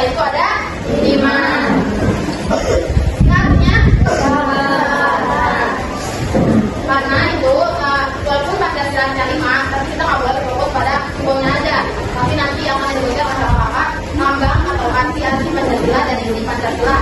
Itu ada 5. Artinya karena itu walaupun Pancasila 5, tapi kita nggak boleh berfokus pada simbolnya aja, tapi nanti yang akan diberikan adalah apa? Lambang atau arti-arti Pancasila dan inti Pancasila.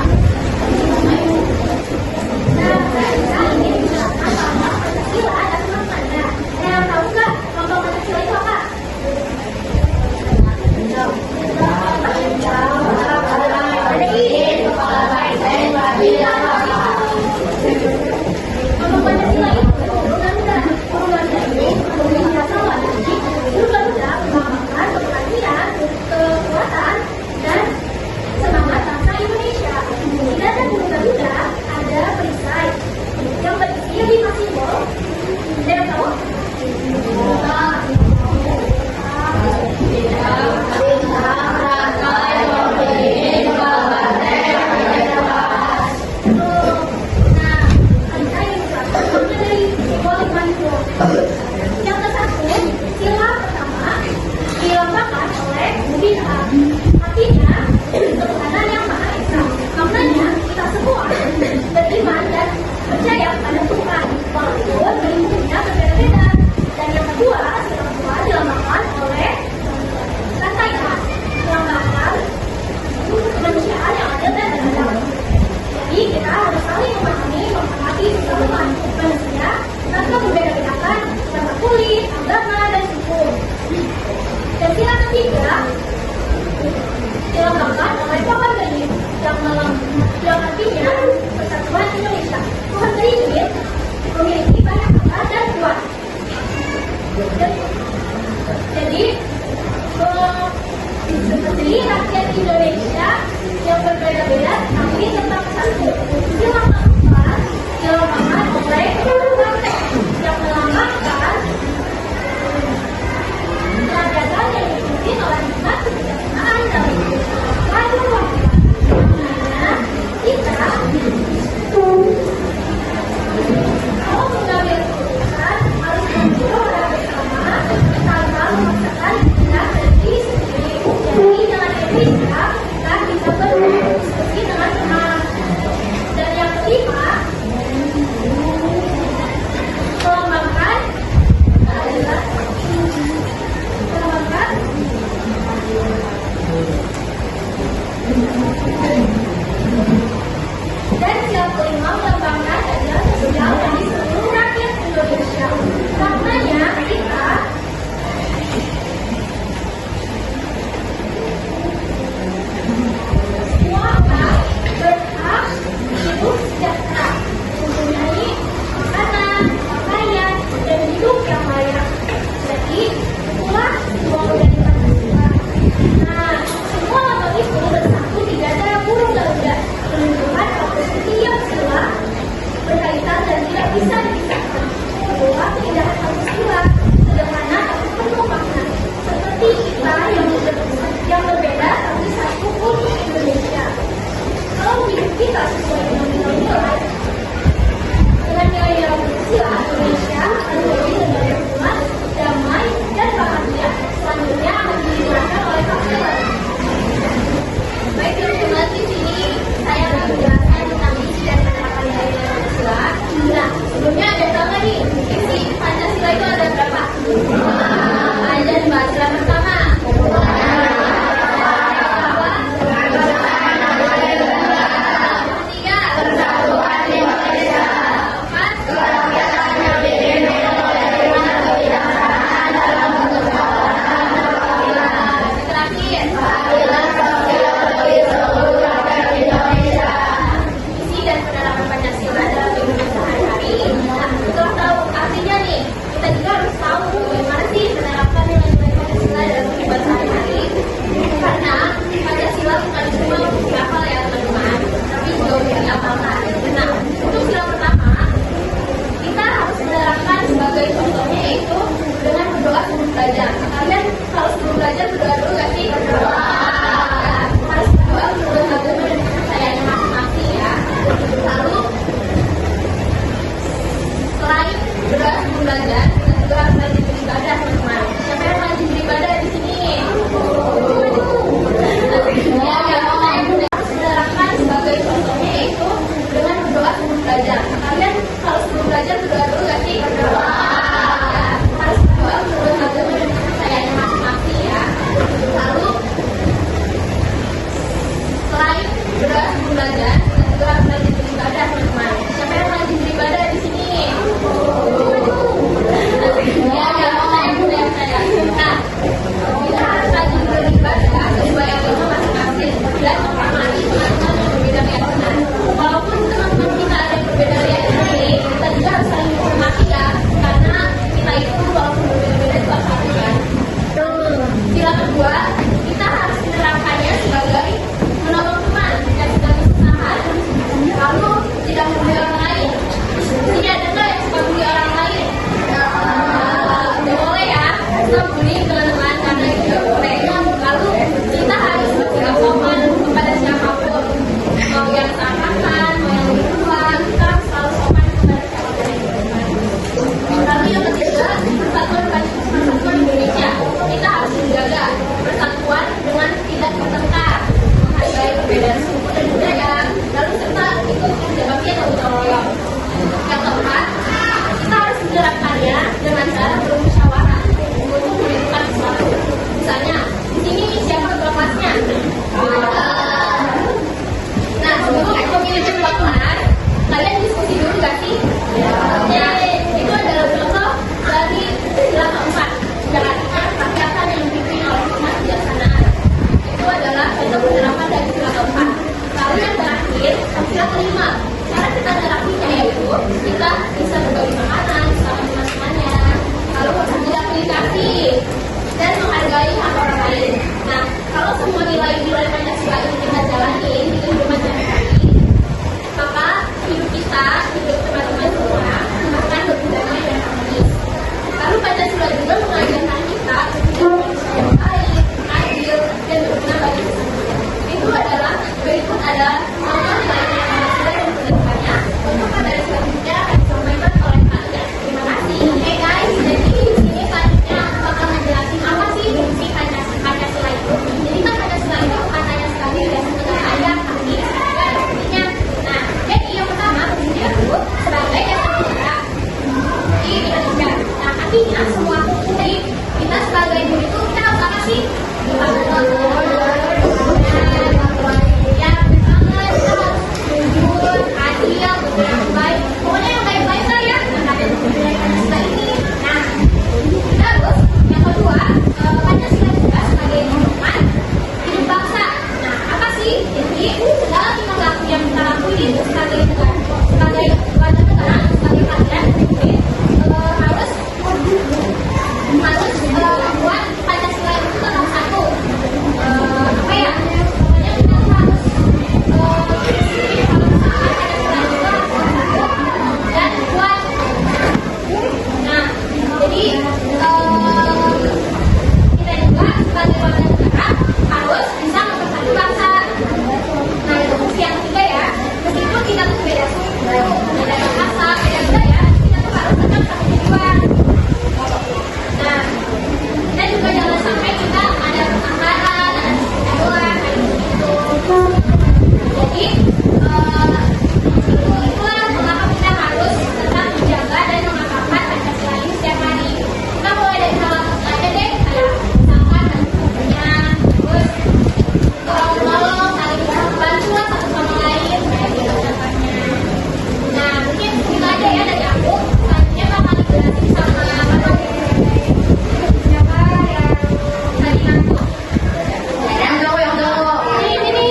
Jadi rakyat Indonesia yang berbeda-beda tapi tetap satu. Dilambangkan oleh partai yang melambangkan peradaban yang dipimpin oleh umat kebijaksanaan dan lalu kita kalau mengambil keputusan harus berdoa bersama tanpa memaksakan kita dari sendiri. Jadi dengan etika kita bisa berdiskusi dengan tenang. Dan yang kelima, melambangkan adalah dan yang kelima melambangkan adalah sosial bagi seluruh rakyat Indonesia. Karenanya kita semua orang berhak hidup sejahtera, mempunyai makanan, pakaian, dan hidup yang layak. Jadi, itulah semua dari Pancasila. Nah, semua lambang itu bersatu di dada burung Garuda, menunjukkan bahwa setiap sila berkaitan dan tidak bisa dipisahkan. Bahwa keindahan Pancasila sederhana tapi penuh makna, seperti kita yang berbeda tapi satu untuk Indonesia. Kalau hidup kita sesuai dengan nilai-nilai dengan nilai-nilai Pancasila, Indonesia akan menjadi negara yang kuat, damai, dan bahagia. Selanjutnya akan dijelaskan oleh Pak Miller. Baik, teman-teman, di sini saya akan menjelaskan tentang isi dan penerapan nilai-nilai Pancasila. Nah, sebelumnya ada tahu nggak nih, isi Pancasila itu ada berapa? Ada 2. Sila pertama. Persatuan Indonesia. 4. Indonesia. Nah, artinya semua hari kita sebagai guru itu kita harus apa sih? Harus yang pertama kita harus jujur, adil, yang baik. Pokoknya yang baik-baik lah ya. Nah, kalian menilai Pancasila ini. Nah, terus yang kedua, Pancasila juga sebagai pedoman hidup bangsa. Nah, apa sih? Jadi segala tingkah laku yang kita lakuin itu sebagai negara, sebagai warga negara, sebagai kalian harus membuat Pancasila itu tetap satu. Apa ya? Pokoknya kita tuh harus kalau misalkan Pancasila itu harus satu dan kuat. Nah, jadi kita juga sebagai warga negara harus bisa mempersatu bangsa. Nah, itu fungsi yang ketiga ya. Meskipun kita tuh beda suku, beda bahasa, beda budaya, kita tuh harus tetap satu tujuan. Nah, dan juga jangan sampai kita ada pertengkaran, ada perseteruan, kayak gitu. Jadi, itulah mengapa kita harus tetap menjaga dan mengamalkan Pancasila ini setiap hari. Kita mulai dari hal aja deh, kayak misalkan tentunya, terus tolong saling bantu lah satu sama lain, kayak gitu contohnya. Nah, mungkin itu aja ya dari aku. Selanjutnya bakal dijelasin sama Bapak. Siapa yang tadi ngaku? Ini.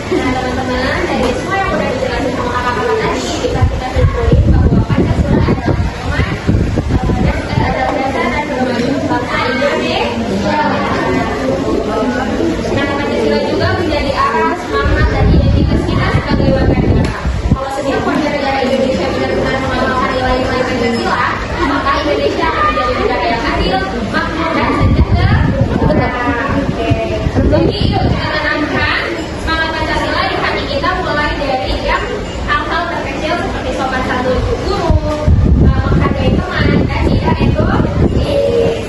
Nah, teman-teman, dari semua yang udah dijelasin sama kakak-kakak tadi, bisa kita simpulin bahwa Pancasila adalah pedoman dan dasar dan pedoman bangsa Indonesia. Nah, Pancasila juga menjadi arah semangat dan identitas kita sebagai warga negara. Kalau setiap warga negara Indonesia benar-benar mengamalkan nilai-nilai Pancasila, maka Indonesia akan menjadi negara yang adil, makmur, dan sejahtera. Jadi, yuk kita tanamkan semangat Pancasila di hati kita mulai dari yang hal-hal terkecil seperti sopan santun guru, menghargai teman, dan tidak egois.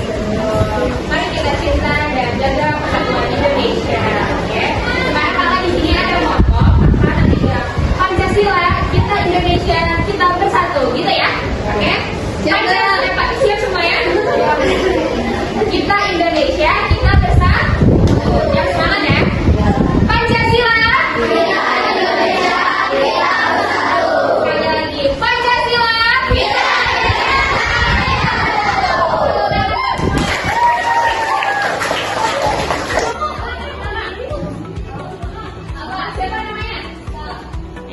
Mari kita cinta dan jaga persatuan Indonesia. Oke? Sekarang kakak di sini ada moto, maka nanti bilang Pancasila, kita Indonesia, kita bersatu, gitu ya? Oke? Pancasila, Pak, siap semuanya? Kita Indonesia, kita bersatu. Yang semangat ya? Pancasila, kita Indonesia, kita bersatu. Sekali lagi, Pancasila, kita Indonesia, kita bersatu. Apa? Siapa namanya?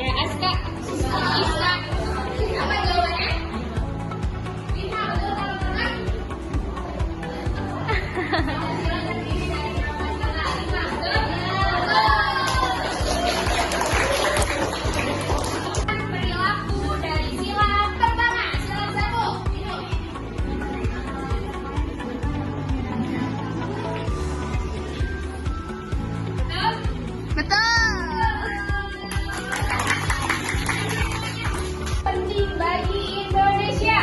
Ya, Aska. Iska. Apa jawabannya? Bisa, betul teman-teman? Silakan pilih dari nama kakak Iska. Perilaku dari sila pertama. Sila satu. Penting bagi Indonesia.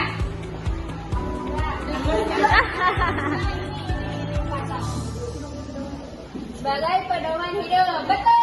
Sebagai pedoman hidup. Betul.